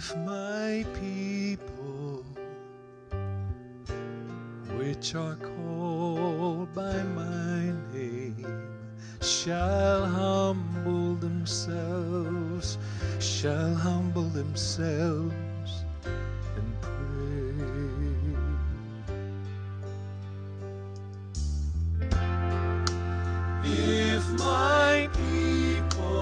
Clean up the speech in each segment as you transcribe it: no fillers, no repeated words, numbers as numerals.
If my people, which are called by my name, shall humble themselves and pray. If my people,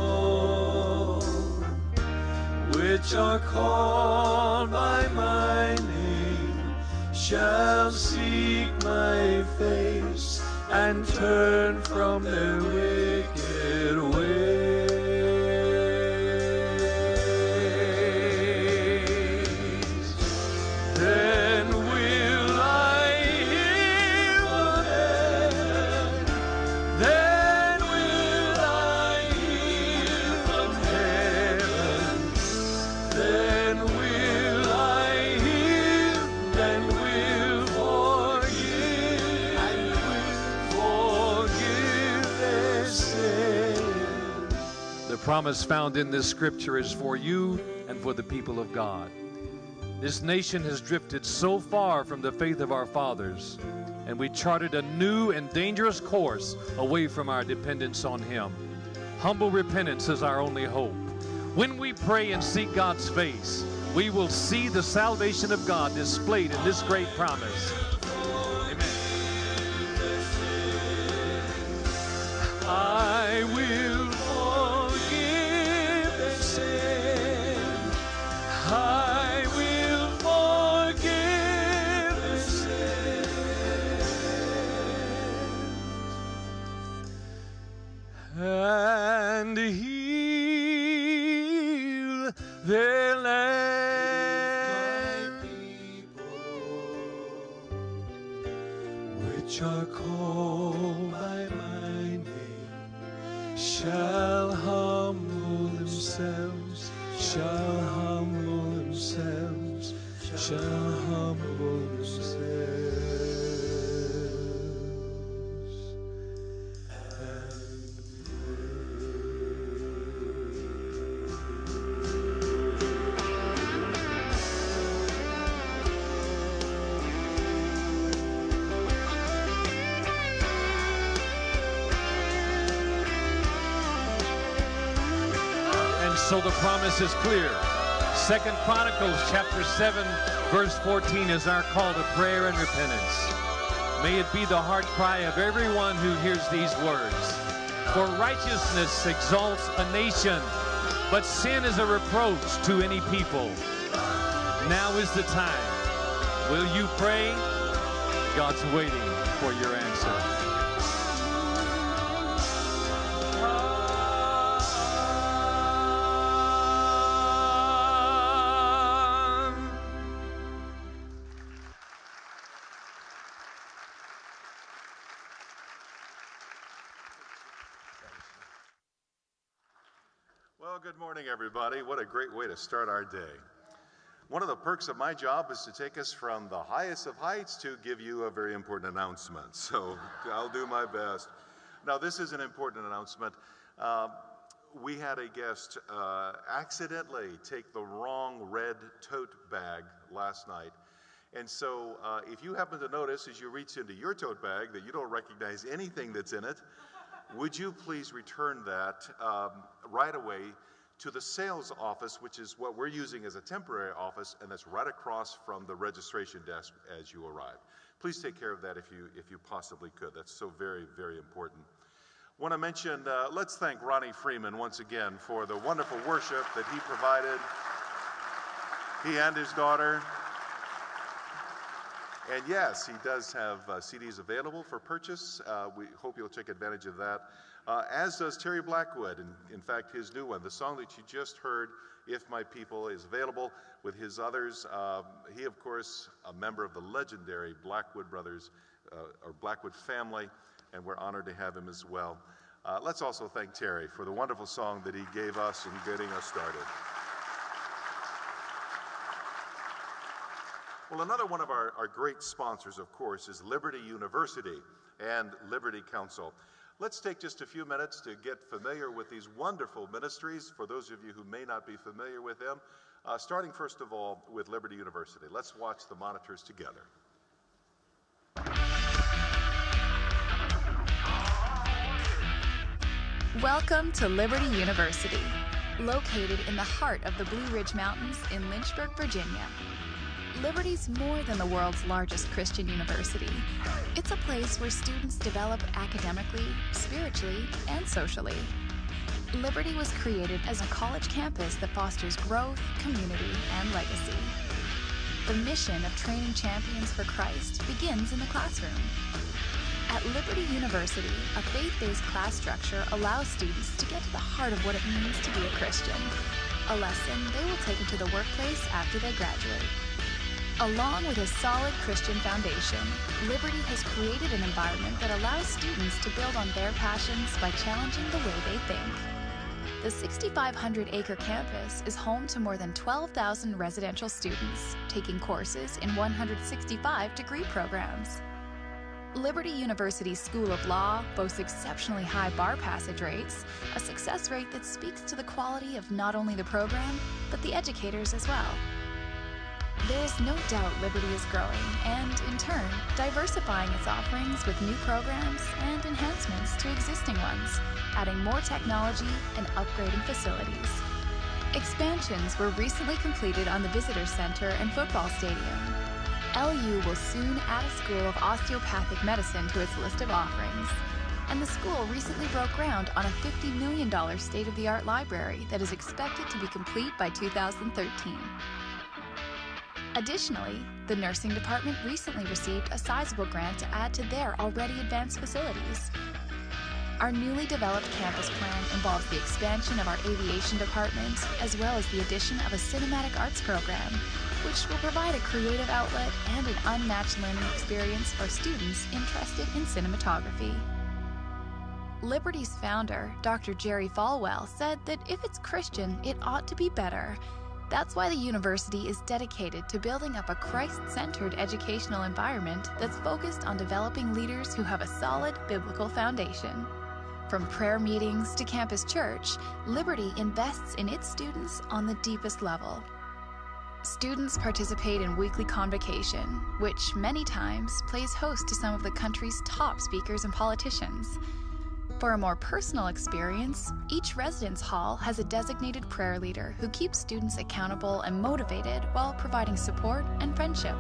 which are called by my name, shall seek my face and turn from their wicked ways, then will I hear from heaven, then will I hear from heaven, then will I hear, then will forgive, and will forgive their sin. The promise found in this scripture is for you and for the people of God. This nation has drifted so far from the faith of our fathers, and we charted a new and dangerous course away from our dependence on Him. Humble repentance is our only hope. When we pray and seek God's face, we will see the salvation of God displayed in this great promise. Amen. I will forgive their sin. I will forgive their sin and heal their land. My people, which are called by my name, shall humble themselves, shall humble themselves, shall humble themselves and so the promise is clear. 2 Chronicles chapter 7 verse 14 is our call to prayer and repentance. May it be the heart cry of everyone who hears these words. For righteousness exalts a nation, but sin is a reproach to any people. Now is the time. Will you pray? God's waiting for your answer. Well, good morning, everybody. What a great way to start our day. One of the perks of my job is to take us from the highest of heights to give you a very important announcement. So I'll do my best. Now, this is an important announcement. We had a guest accidentally take the wrong red tote bag last night. And so if you happen to notice as you reach into your tote bag that you don't recognize anything that's in it, would you please return that right away to the sales office, which is what we're using as a temporary office, and that's right across from the registration desk as you arrive. Please take care of that if you possibly could. That's so very, very important. Want to mention, let's thank Ronnie Freeman once again for the wonderful worship that he provided. He and his daughter. And yes, he does have CDs available for purchase. We hope you'll take advantage of that. As does Terry Blackwood, and in fact, his new one. The song that you just heard, If My People, is available with his others. He, of course, a member of the legendary Blackwood Brothers, or Blackwood family, and we're honored to have him as well. Let's also thank Terry for the wonderful song that he gave us in getting us started. Well, another one of our great sponsors, of course, is Liberty University and Liberty Counsel. Let's take just a few minutes to get familiar with these wonderful ministries, for those of you who may not be familiar with them, starting first of all with Liberty University. Let's watch the monitors together. Welcome to Liberty University, located in the heart of the Blue Ridge Mountains in Lynchburg, Virginia. Liberty's more than the world's largest Christian university. It's a place where students develop academically, spiritually, and socially. Liberty was created as a college campus that fosters growth, community, and legacy. The mission of training champions for Christ begins in the classroom. At Liberty University, a faith-based class structure allows students to get to the heart of what it means to be a Christian, a lesson they will take into the workplace after they graduate. Along with a solid Christian foundation, Liberty has created an environment that allows students to build on their passions by challenging the way they think. The 6,500-acre campus is home to more than 12,000 residential students, taking courses in 165 degree programs. Liberty University's School of Law boasts exceptionally high bar passage rates, a success rate that speaks to the quality of not only the program, but the educators as well. There is no doubt Liberty is growing and, in turn, diversifying its offerings with new programs and enhancements to existing ones, adding more technology and upgrading facilities. Expansions were recently completed on the Visitor Center and football stadium. LU will soon add a School of Osteopathic Medicine to its list of offerings. And the school recently broke ground on a $50 million state-of-the-art library that is expected to be complete by 2013. Additionally, the nursing department recently received a sizable grant to add to their already advanced facilities. Our newly developed campus plan involves the expansion of our aviation department, as well as the addition of a cinematic arts program, which will provide a creative outlet and an unmatched learning experience for students interested in cinematography. Liberty's founder, Dr. Jerry Falwell, said that if it's Christian, it ought to be better. That's why the university is dedicated to building up a Christ-centered educational environment that's focused on developing leaders who have a solid biblical foundation. From prayer meetings to campus church, Liberty invests in its students on the deepest level. Students participate in weekly convocation, which many times plays host to some of the country's top speakers and politicians. For a more personal experience, each residence hall has a designated prayer leader who keeps students accountable and motivated while providing support and friendship.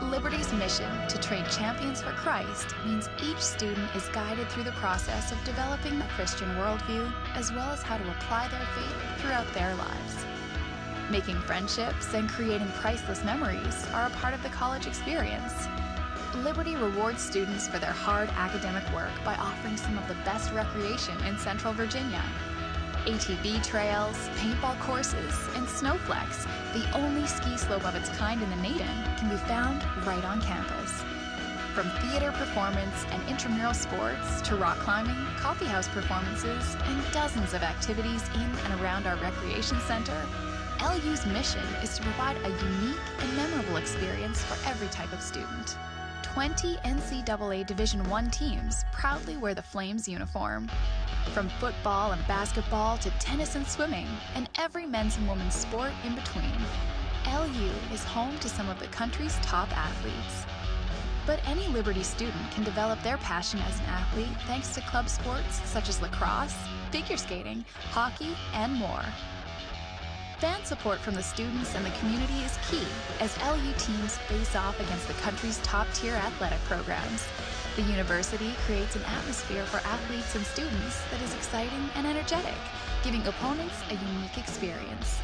Liberty's mission to train champions for Christ means each student is guided through the process of developing a Christian worldview, as well as how to apply their faith throughout their lives. Making friendships and creating priceless memories are a part of the college experience. Liberty rewards students for their hard academic work by offering some of the best recreation in Central Virginia. ATV trails, paintball courses, and snowflex, the only ski slope of its kind in the nation, can be found right on campus. From theater performance and intramural sports to rock climbing, coffeehouse performances, and dozens of activities in and around our recreation center, LU's mission is to provide a unique and memorable experience for every type of student. 20 NCAA Division I teams proudly wear the Flames uniform. From football and basketball to tennis and swimming, and every men's and women's sport in between, LU is home to some of the country's top athletes. But any Liberty student can develop their passion as an athlete thanks to club sports such as lacrosse, figure skating, hockey, and more. Fan support from the students and the community is key as LU teams face off against the country's top-tier athletic programs. The university creates an atmosphere for athletes and students that is exciting and energetic, giving opponents a unique experience.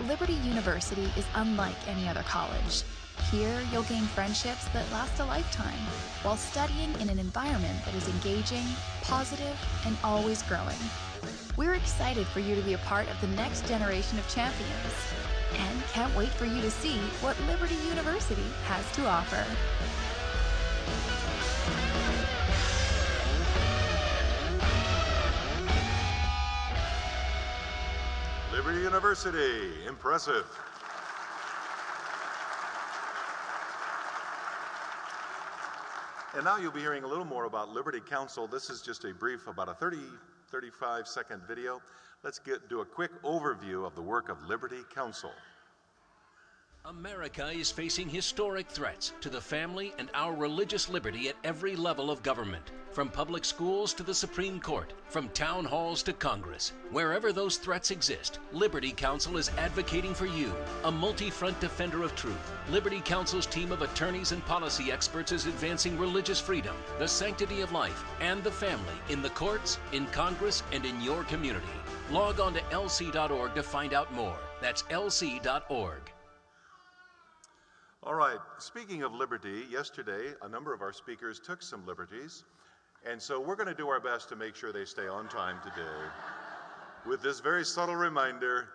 Liberty University is unlike any other college. Here, you'll gain friendships that last a lifetime, while studying in an environment that is engaging, positive, and always growing. We're excited for you to be a part of the next generation of champions, and can't wait for you to see what Liberty University has to offer. Liberty University, impressive. And now you'll be hearing a little more about Liberty Counsel. This is just a brief, about a 35-second video. Let's do a quick overview of the work of Liberty Counsel. America is facing historic threats to the family and our religious liberty at every level of government, from public schools to the Supreme Court, from town halls to Congress. Wherever those threats exist, Liberty Counsel is advocating for you, a multi-front defender of truth. Liberty Counsel's team of attorneys and policy experts is advancing religious freedom, the sanctity of life, and the family in the courts, in Congress, and in your community. Log on to lc.org to find out more. That's lc.org. All right, speaking of liberty, yesterday a number of our speakers took some liberties, and so we're going to do our best to make sure they stay on time today. With this very subtle reminder,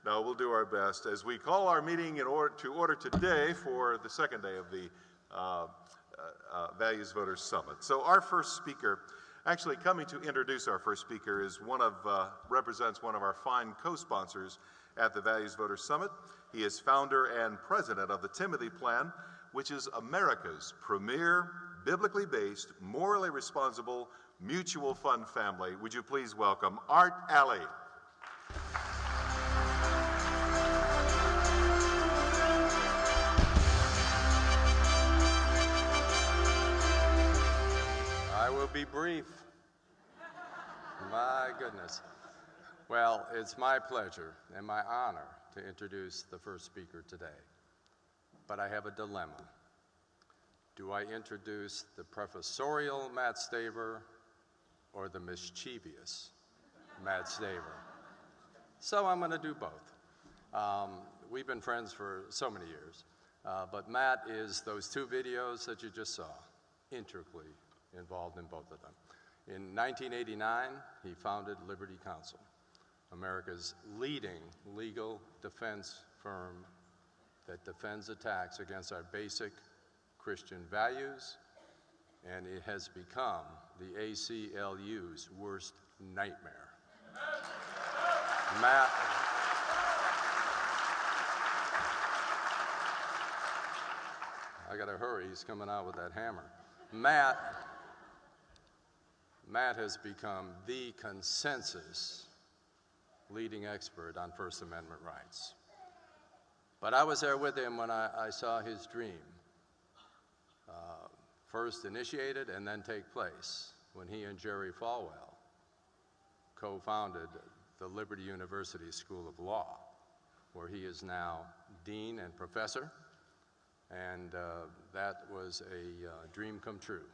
now we'll do our best as we call our meeting to order today for the second day of the Values Voters Summit. So our first speaker, actually coming to introduce our first speaker, is represents one of our fine co-sponsors at the Values Voters Summit. He is founder and president of the Timothy Plan, which is America's premier, biblically based, morally responsible, mutual fund family. Would you please welcome Art Alley. I will be brief. My goodness. Well, it's my pleasure and my honor to introduce the first speaker today. But I have a dilemma. Do I introduce the professorial Matt Staver or the mischievous Matt Staver? So I'm going to do both. We've been friends for so many years, but Matt is those two videos that you just saw, intricately involved in both of them. In 1989, he founded Liberty Counsel, America's leading legal defense firm that defends attacks against our basic Christian values, and it has become the ACLU's worst nightmare. Matt, I gotta hurry, he's coming out with that hammer. Matt has become the consensus leading expert on First Amendment rights. But I was there with him when I saw his dream first initiated and then take place when he and Jerry Falwell co-founded the Liberty University School of Law, where he is now dean and professor, and that was a dream come true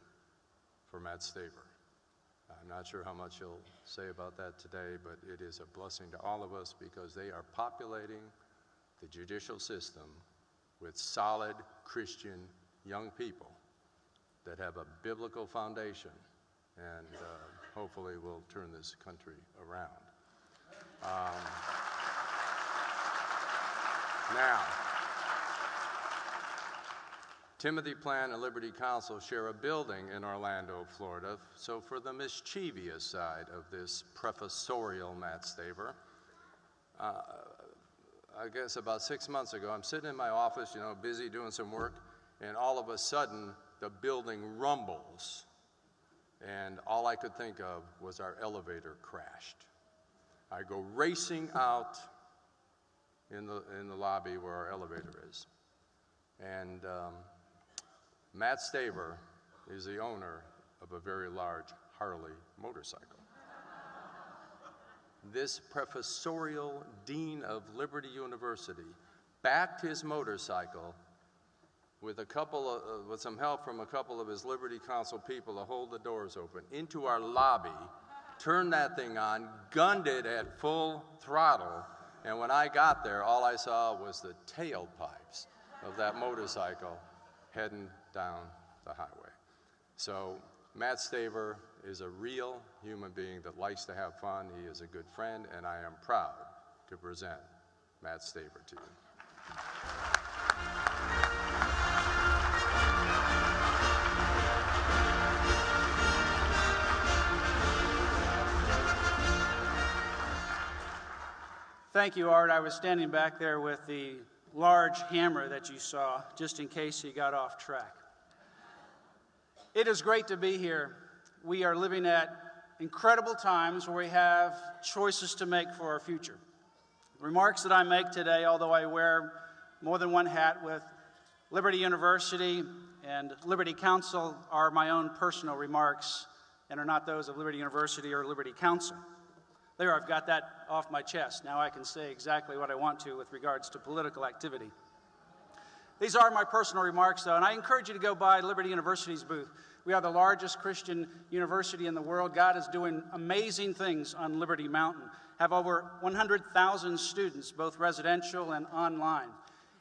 for Matt Staver. I'm not sure how much he'll say about that today, but it is a blessing to all of us because they are populating the judicial system with solid Christian young people that have a biblical foundation and hopefully will turn this country around. Now, Timothy Plan and Liberty Counsel share a building in Orlando, Florida, so for the mischievous side of this professorial Matt Staver, I guess about 6 months ago, I'm sitting in my office, busy doing some work, and all of a sudden, the building rumbles, and all I could think of was our elevator crashed. I go racing out in the lobby where our elevator is, and Matt Staver is the owner of a very large Harley motorcycle. This professorial dean of Liberty University backed his motorcycle with some help from a couple of his Liberty Counsel people to hold the doors open into our lobby, turned that thing on, gunned it at full throttle, and when I got there, all I saw was the tailpipes of that motorcycle heading down the highway. So Matt Staver is a real human being that likes to have fun. He is a good friend, and I am proud to present Matt Staver to you. Thank you, Art. I was standing back there with the large hammer that you saw, just in case he got off track. It is great to be here. We are living at incredible times where we have choices to make for our future. The remarks that I make today, although I wear more than one hat with Liberty University and Liberty Counsel, are my own personal remarks and are not those of Liberty University or Liberty Counsel. There, I've got that off my chest. Now I can say exactly what I want to with regards to political activity. These are my personal remarks, though, and I encourage you to go by Liberty University's booth. We are the largest Christian university in the world. God is doing amazing things on Liberty Mountain. Have over 100,000 students, both residential and online.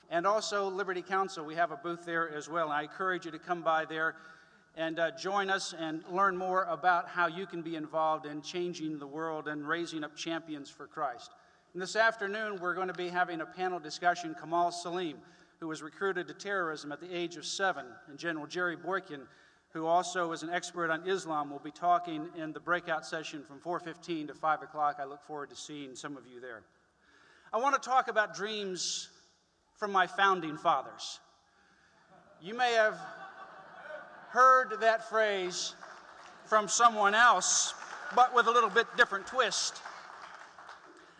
And also Liberty Counsel, we have a booth there as well. And I encourage you to come by there and join us and learn more about how you can be involved in changing the world and raising up champions for Christ. And this afternoon, we're going to be having a panel discussion. Kamal Salim, who was recruited to terrorism at the age of 7, and General Jerry Boykin, who also is an expert on Islam, will be talking in the breakout session from 4:15 to 5 o'clock. I look forward to seeing some of you there. I want to talk about dreams from my founding fathers. You may have heard that phrase from someone else, but with a little bit different twist.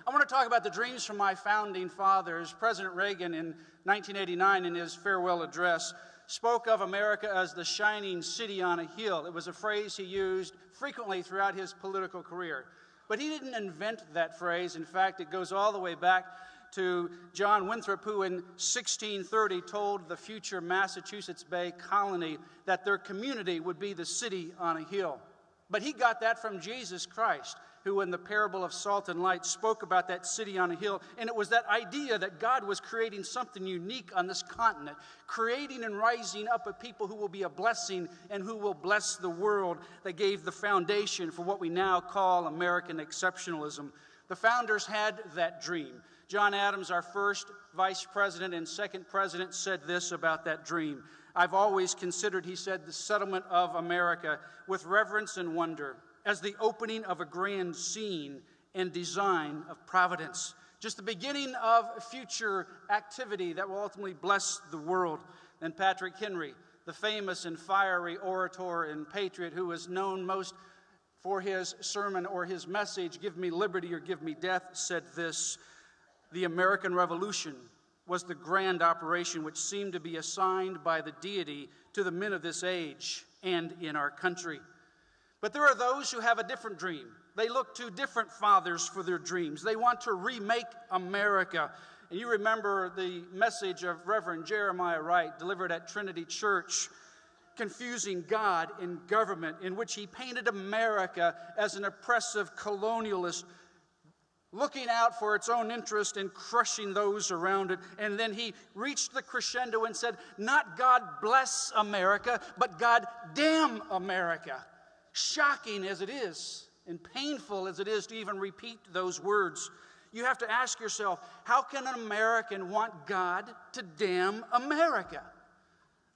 I want to talk about the dreams from my founding fathers. President Reagan in 1989, in his farewell address, spoke of America as the shining city on a hill. It was a phrase he used frequently throughout his political career. But he didn't invent that phrase. In fact, it goes all the way back to John Winthrop, who in 1630 told the future Massachusetts Bay Colony that their community would be the city on a hill. But he got that from Jesus Christ, who in the parable of salt and light spoke about that city on a hill. And it was that idea that God was creating something unique on this continent, creating and rising up a people who will be a blessing and who will bless the world, that gave the foundation for what we now call American exceptionalism. The founders had that dream. John Adams, our first vice president and second president, said this about that dream. I've always considered, he said, the settlement of America with reverence and wonder as the opening of a grand scene and design of providence. Just the beginning of future activity that will ultimately bless the world. And Patrick Henry, the famous and fiery orator and patriot who is known most for his sermon or his message, "Give me liberty or give me death," said this: the American Revolution was the grand operation which seemed to be assigned by the deity to the men of this age and in our country. But there are those who have a different dream. They look to different fathers for their dreams. They want to remake America. And you remember the message of Reverend Jeremiah Wright delivered at Trinity Church, Confusing God in Government, in which he painted America as an oppressive colonialist, looking out for its own interest and crushing those around it. And then he reached the crescendo and said, not God bless America, but God damn America. Shocking as it is, and painful as it is to even repeat those words, you have to ask yourself, how can an American want God to damn America?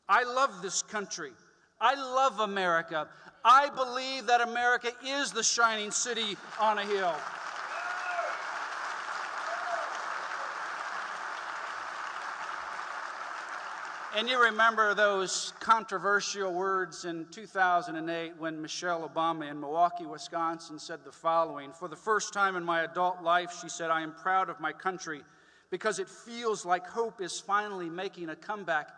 I love this country. I love America. I believe that America is the shining city on a hill. And you remember those controversial words in 2008 when Michelle Obama in Milwaukee, Wisconsin said the following: for the first time in my adult life, she said, I am proud of my country because it feels like hope is finally making a comeback.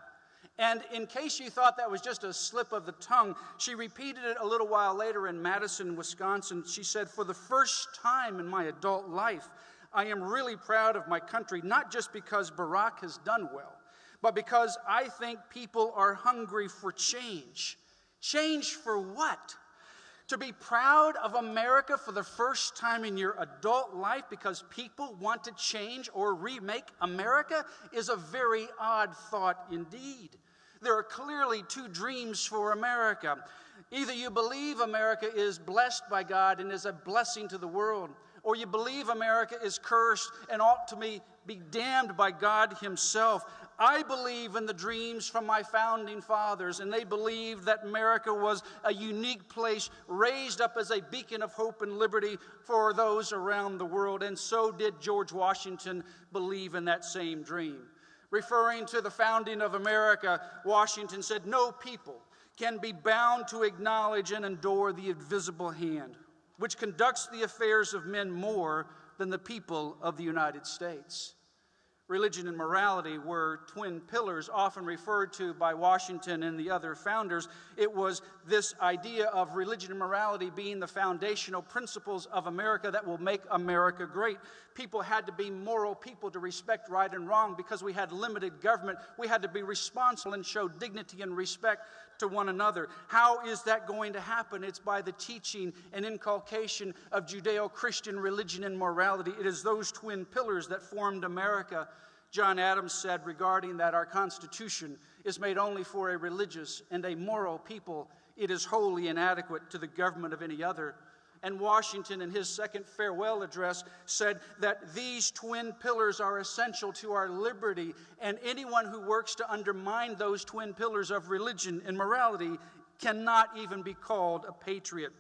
And in case you thought that was just a slip of the tongue, she repeated it a little while later in Madison, Wisconsin. She said, for the first time in my adult life, I am really proud of my country, not just because Barack has done well, but because I think people are hungry for change. Change for what? To be proud of America for the first time in your adult life because people want to change or remake America is a very odd thought indeed. There are clearly two dreams for America. Either you believe America is blessed by God and is a blessing to the world, or you believe America is cursed and ought to be damned by God himself. I believe in the dreams from my founding fathers, and they believed that America was a unique place, raised up as a beacon of hope and liberty for those around the world, and so did George Washington believe in that same dream. Referring to the founding of America, Washington said, no people can be bound to acknowledge and adore the invisible hand, which conducts the affairs of men more than the people of the United States. Religion and morality were twin pillars often referred to by Washington and the other founders. It was this idea of religion and morality being the foundational principles of America that will make America great. People had to be moral people to respect right and wrong. Because we had limited government, we had to be responsible and show dignity and respect to one another. How is that going to happen? It's by the teaching and inculcation of Judeo-Christian religion and morality. It is those twin pillars that formed America. John Adams said regarding that our Constitution is made only for a religious and a moral people. It is wholly inadequate to the government of any other. And Washington, in his second farewell address, said that these twin pillars are essential to our liberty, and anyone who works to undermine those twin pillars of religion and morality cannot even be called a patriot.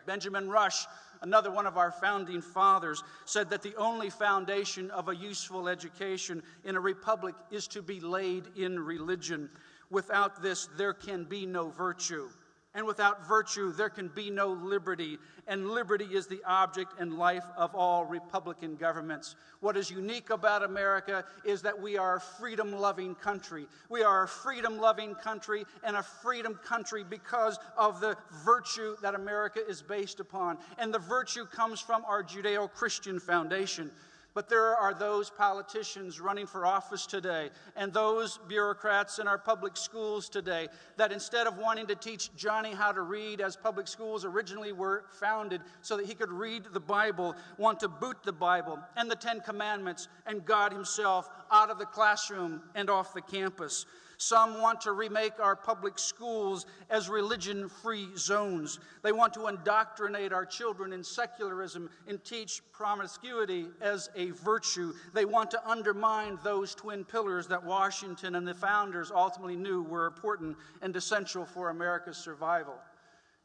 Benjamin Rush, another one of our founding fathers, said that the only foundation of a useful education in a republic is to be laid in religion. Without this, there can be no virtue. And without virtue, there can be no liberty. And liberty is the object and life of all Republican governments. What is unique about America is that we are a freedom-loving country. We are a freedom-loving country and a freedom country because of the virtue that America is based upon. And the virtue comes from our Judeo-Christian foundation. But there are those politicians running for office today and those bureaucrats in our public schools today that instead of wanting to teach Johnny how to read, as public schools originally were founded so that he could read the Bible, want to boot the Bible and the Ten Commandments and God himself out of the classroom and off the campus. Some want to remake our public schools as religion-free zones. They want to indoctrinate our children in secularism and teach promiscuity as a virtue. They want to undermine those twin pillars that Washington and the founders ultimately knew were important and essential for America's survival.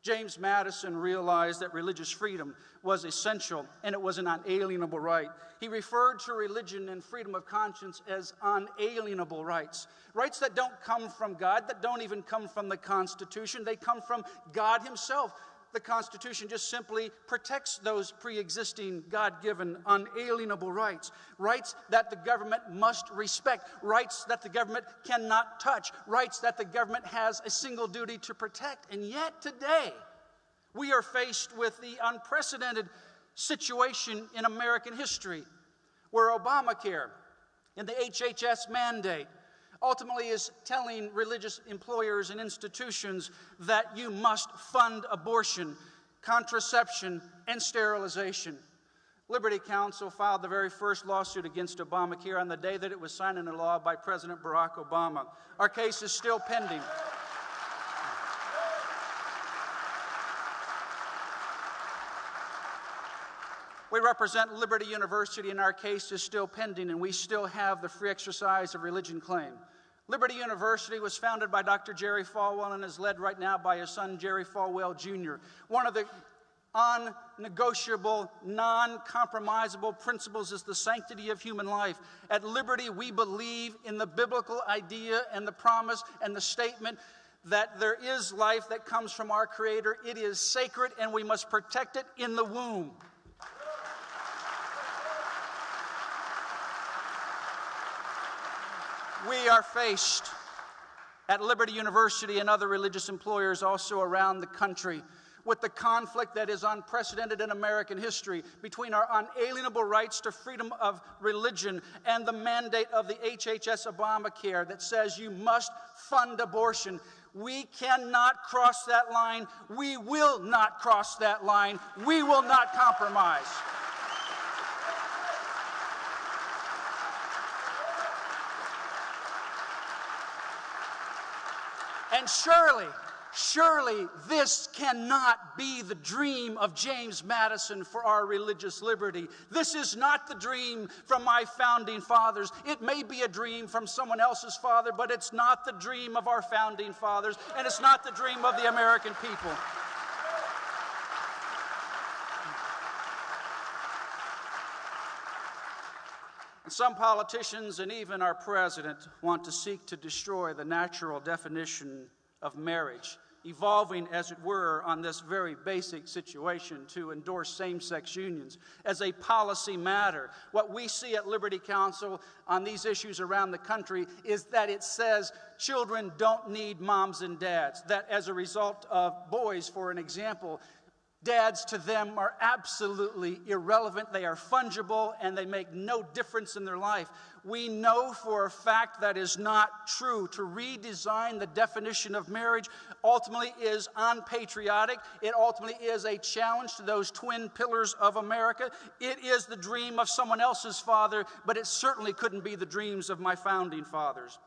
James Madison realized that religious freedom was essential and it was an unalienable right. He referred to religion and freedom of conscience as unalienable rights. Rights that don't come from God, that don't even come from the Constitution. They come from God himself. The Constitution just simply protects those pre-existing, God-given, unalienable rights. Rights that the government must respect. Rights that the government cannot touch. Rights that the government has a single duty to protect. And yet today, we are faced with the unprecedented situation in American history where Obamacare and the HHS mandate ultimately is telling religious employers and institutions that you must fund abortion, contraception, and sterilization. Liberty Counsel filed the very first lawsuit against Obamacare on the day that it was signed into law by President Barack Obama. Our case is still pending. We represent Liberty University, and our case is still pending, and we still have the free exercise of religion claim. Liberty University was founded by Dr. Jerry Falwell and is led right now by his son, Jerry Falwell Jr. One of the unnegotiable, non-compromisable principles is the sanctity of human life. At Liberty, we believe in the biblical idea and the promise and the statement that there is life that comes from our Creator. It is sacred, and we must protect it in the womb. We are faced at Liberty University and other religious employers also around the country with the conflict that is unprecedented in American history between our unalienable rights to freedom of religion and the mandate of the HHS Obamacare that says you must fund abortion. We cannot cross that line. We will not cross that line. We will not compromise. And surely this cannot be the dream of James Madison for our religious liberty. This is not the dream from my founding fathers. It may be a dream from someone else's father, but it's not the dream of our founding fathers, and it's not the dream of the American people. And some politicians and even our president want to seek to destroy the natural definition of marriage, evolving, as it were, on this very basic situation to endorse same-sex unions as a policy matter. What we see at Liberty Counsel on these issues around the country is that it says children don't need moms and dads, that as a result of boys, for an example, dads to them are absolutely irrelevant. They are fungible and they make no difference in their life. We know for a fact that is not true. To redesign the definition of marriage ultimately is unpatriotic. It ultimately is a challenge to those twin pillars of America. It is the dream of someone else's father, but it certainly couldn't be the dreams of my founding fathers.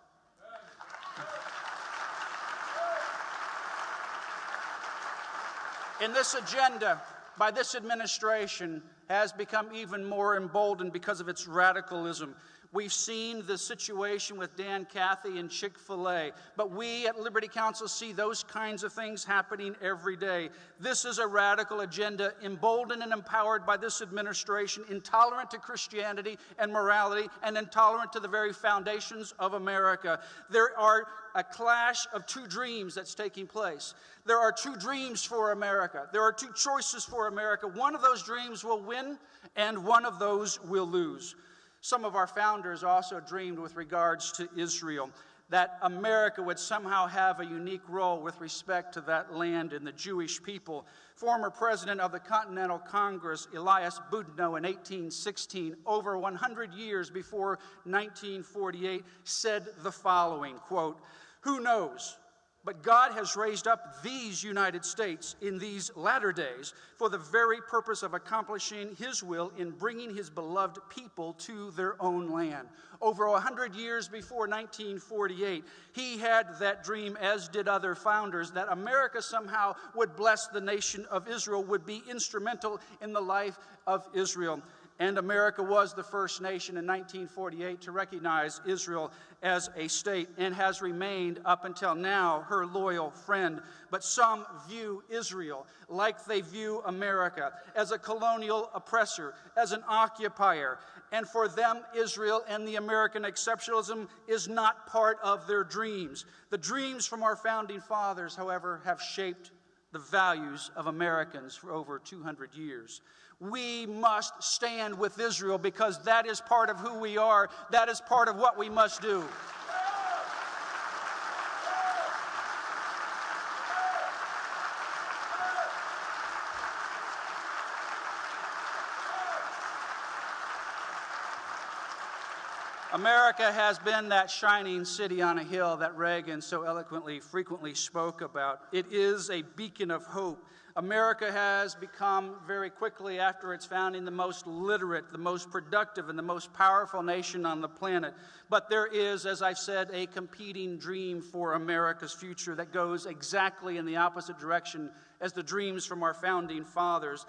In this agenda, by this administration, has become even more emboldened because of its radicalism. We've seen the situation with Dan Cathy and Chick-fil-A, but we at Liberty Counsel see those kinds of things happening every day. This is a radical agenda, emboldened and empowered by this administration, intolerant to Christianity and morality, and intolerant to the very foundations of America. There are a clash of two dreams that's taking place. There are two dreams for America. There are two choices for America. One of those dreams will win, and one of those will lose. Some of our founders also dreamed with regards to Israel, that America would somehow have a unique role with respect to that land and the Jewish people. Former President of the Continental Congress, Elias Boudinot, in 1816, over 100 years before 1948, said the following, quote, "Who knows? But God has raised up these United States in these latter days for the very purpose of accomplishing His will in bringing His beloved people to their own land." Over 100 years before 1948, he had that dream, as did other founders, that America somehow would bless the nation of Israel, would be instrumental in the life of Israel. And America was the first nation in 1948 to recognize Israel as a state and has remained up until now her loyal friend. But some view Israel like they view America, as a colonial oppressor, as an occupier. And for them, Israel and the American exceptionalism is not part of their dreams. The dreams from our founding fathers, however, have shaped the values of Americans for over 200 years. We must stand with Israel because that is part of who we are. That is part of what we must do. America has been that shining city on a hill that Reagan so eloquently, frequently spoke about. It is a beacon of hope. America has become very quickly after its founding the most literate, the most productive, and the most powerful nation on the planet. But there is, as I've said, a competing dream for America's future that goes exactly in the opposite direction as the dreams from our founding fathers.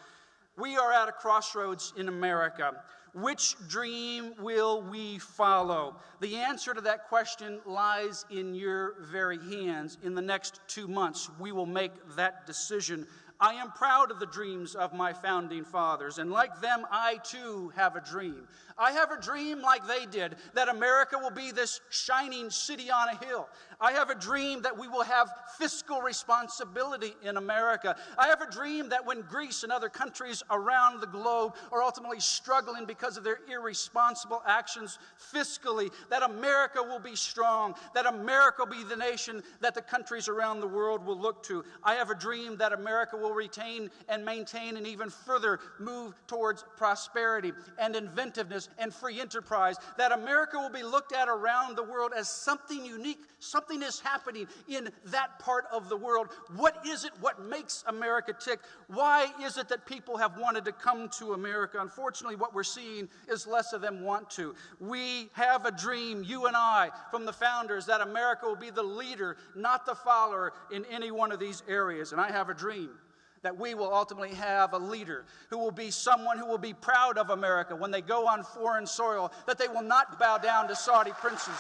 We are at a crossroads in America. Which dream will we follow? The answer to that question lies in your very hands. In the next 2 months, we will make that decision. I am proud of the dreams of my founding fathers, and like them, I too have a dream. I have a dream like they did, that America will be this shining city on a hill. I have a dream that we will have fiscal responsibility in America. I have a dream that when Greece and other countries around the globe are ultimately struggling because of their irresponsible actions fiscally, that America will be strong, that America will be the nation that the countries around the world will look to. I have a dream that America will retain and maintain and even further move towards prosperity and inventiveness and free enterprise, that America will be looked at around the world as something unique. Something is happening in that part of the world. What is it? What makes America tick? Why is it that people have wanted to come to America? Unfortunately, what we're seeing is less of them want to. We have a dream, you and I, from the founders, that America will be the leader, not the follower in any one of these areas. And I have a dream that we will ultimately have a leader who will be someone who will be proud of America when they go on foreign soil, that they will not bow down to Saudi princes.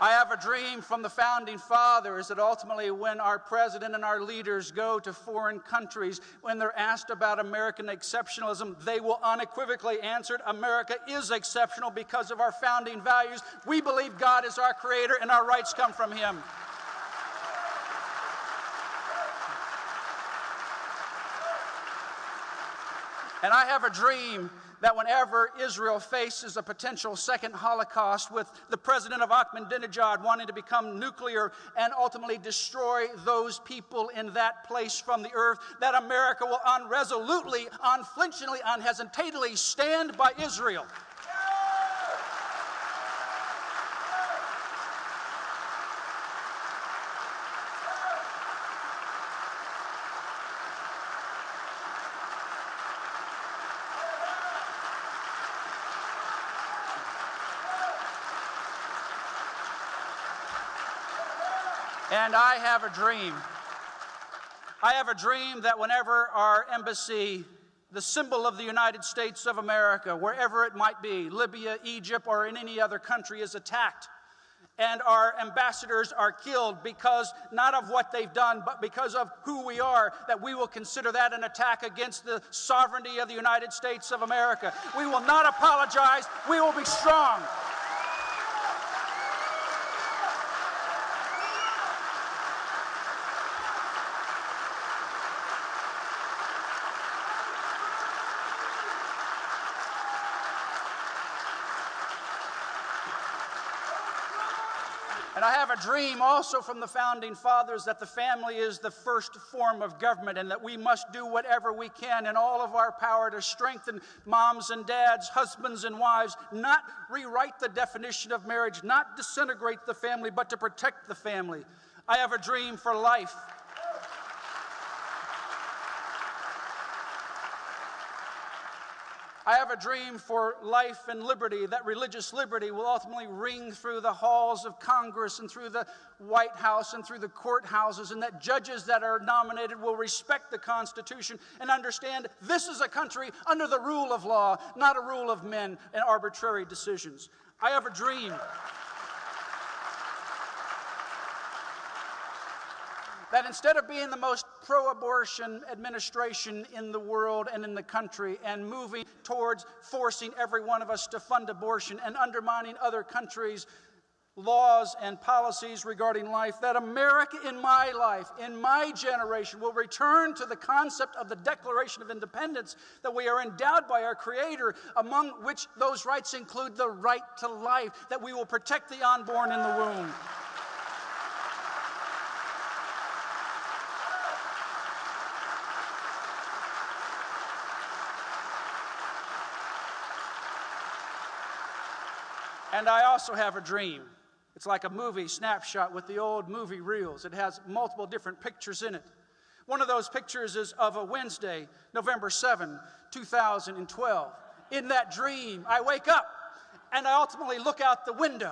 I have a dream from the Founding Fathers that ultimately when our president and our leaders go to foreign countries, when they're asked about American exceptionalism, they will unequivocally answer, America is exceptional because of our founding values. We believe God is our creator and our rights come from Him. And I have a dream that whenever Israel faces a potential second Holocaust with the president of Ahmadinejad wanting to become nuclear and ultimately destroy those people in that place from the earth, that America will unresolutely, unflinchingly, unhesitatingly stand by Israel. And I have a dream. I have a dream that whenever our embassy, the symbol of the United States of America, wherever it might be, Libya, Egypt, or in any other country, is attacked, and our ambassadors are killed because not of what they've done, but because of who we are, that we will consider that an attack against the sovereignty of the United States of America. We will not apologize. We will be strong. And I have a dream also from the Founding Fathers that the family is the first form of government and that we must do whatever we can in all of our power to strengthen moms and dads, husbands and wives, not rewrite the definition of marriage, not disintegrate the family, but to protect the family. I have a dream for life. I have a dream for life and liberty, that religious liberty will ultimately ring through the halls of Congress and through the White House and through the courthouses, and that judges that are nominated will respect the Constitution and understand this is a country under the rule of law, not a rule of men and arbitrary decisions. I have a dream that instead of being the most pro-abortion administration in the world and in the country and moving towards forcing every one of us to fund abortion and undermining other countries' laws and policies regarding life, that America in my life, in my generation, will return to the concept of the Declaration of Independence, that we are endowed by our Creator, among which those rights include the right to life, that we will protect the unborn in the womb. And I also have a dream. It's like a movie snapshot with the old movie reels. It has multiple different pictures in it. One of those pictures is of a Wednesday, November 7, 2012. In that dream, I wake up and I ultimately look out the window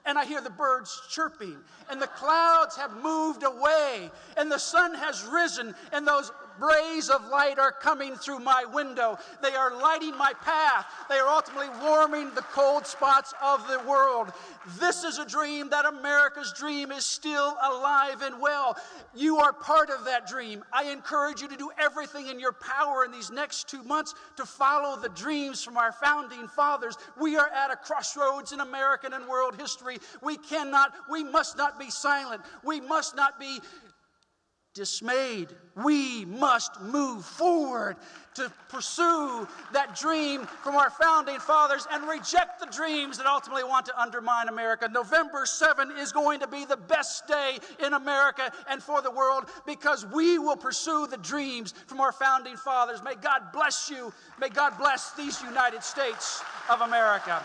and I hear the birds chirping and the clouds have moved away and the sun has risen and those rays of light are coming through my window. They are lighting my path. They are ultimately warming the cold spots of the world. This is a dream, that America's dream is still alive and well. You are part of that dream. I encourage you to do everything in your power in these next 2 months to follow the dreams from our Founding Fathers. We are at a crossroads in American and world history. We must not be silent. We must not be dismayed. We must move forward to pursue that dream from our Founding Fathers and reject the dreams that ultimately want to undermine America. November 7 is going to be the best day in America and for the world because we will pursue the dreams from our Founding Fathers. May God bless you. May God bless these United States of America.